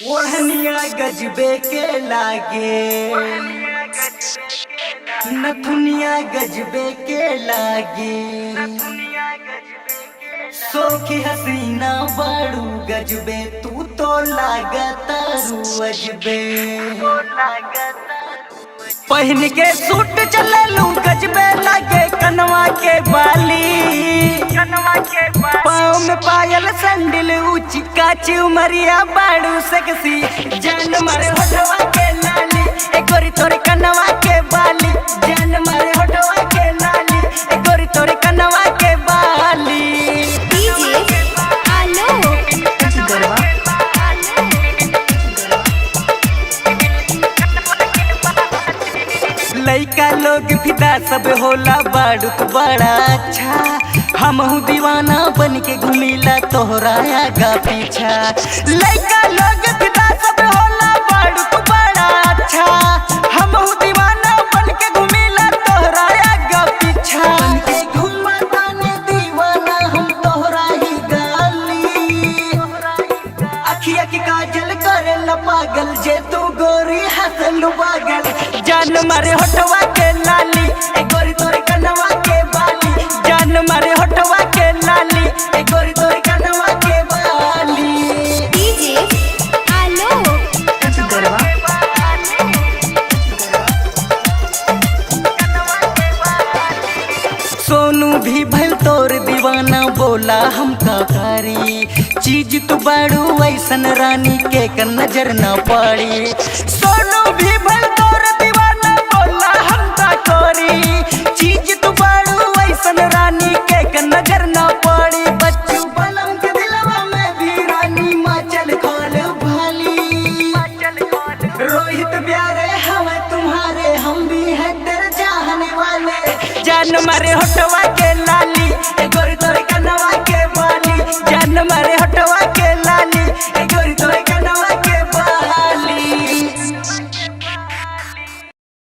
ओढ़निया गजबे के लागे, नथुनिया गजबे के लागे, सोखी हसीना बड़ू गजबे, तू तो लागता रू अजबे। पहन के सूट चललू गजबे लागे, कनवा के बाली, पाँव में पायल सैंडल, ऊंची काची उमरिया बाड़ू सेक्सी, जान मारे होठवा के लाली, एक गोरी तोरे कनवा के बाली, जान मारे होठवा के लाली, एक गोरी तोरे कनवा के बाली। डीजे आलोक गरबा लइका लोग फिदा सब होला, बाड़ू बड़ा अच्छा, हमहू दीवाना बन के घूमिला तोहरा आगा पीछा। लइका लोग फिदा सब होला, बाड़ू बड़ा अच्छा, हमहू दीवाना बन के घूमिला तोहरा आगा पीछा। बन के घूमता ने दीवाना हम तोहरा ही गाली, अखिया की काजल करे न पागल, जे तू गोरी हंसलू पागल, जान मारे होठवा के लाली, ए गोरी तोरे कनवा के बाली, जान मारे होठवा के लाली, ए गोरी तोरे कनवा के बाली। डीजे आलोक गरबा सोनू भी भल तोर दीवाना, बोला हम का करी, चीज तू बाड़ू ऐसन रानी के कर नजर न पड़ी। सोनू भी भल तोर दीवाना, बोला हम का करी, चीज तू बाड़ू ऐसन रानी के कर नजर न पड़ी। बच्चू बलम के दिलवा में भी रानी माचल खोल भाली, रोहित प्यारे हमें तुम्हारे, हम भी हैं तेरे चाहने वाले, जान मारे होठवा के